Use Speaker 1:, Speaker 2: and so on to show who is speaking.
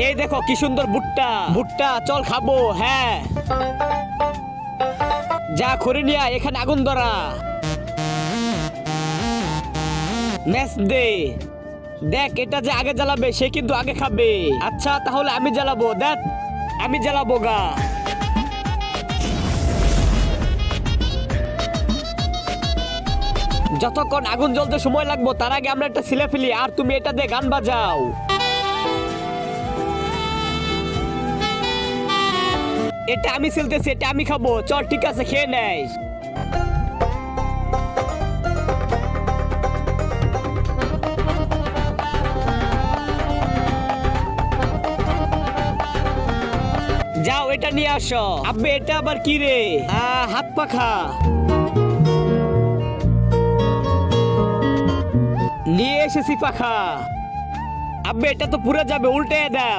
Speaker 1: এই দেখো কি সুন্দর ভুট্টা, ভুট্টা চল খাবো। হ্যাঁ যা করে নিয়া, এখানে আগুন ধরা। ম্যাচ দে। দেখ এটা যে আগে জ্বালাবে সে কিন্তু আগে খাবে। আচ্ছা তাহলে আমি জ্বালাবো, দেখ আমি জ্বালাবো গা। যতক্ষণ আগুন জ্বলতে সময় লাগবে তার আগে আমরা একটা ছিলে ফেলি, আর তুমি এটা দিয়ে গান বাজাও। এটা আমি ছিলতেছি, এটা আমি খাবো। চল ঠিক আছে, খেয়ে নেই। যাও এটা নিয়ে আসো। আব্বে এটা আবার কি রে? হাত পাখা নিয়ে এসেছি পাখা। আব্বে এটা তো পুরো যাবে, উল্টে দাও।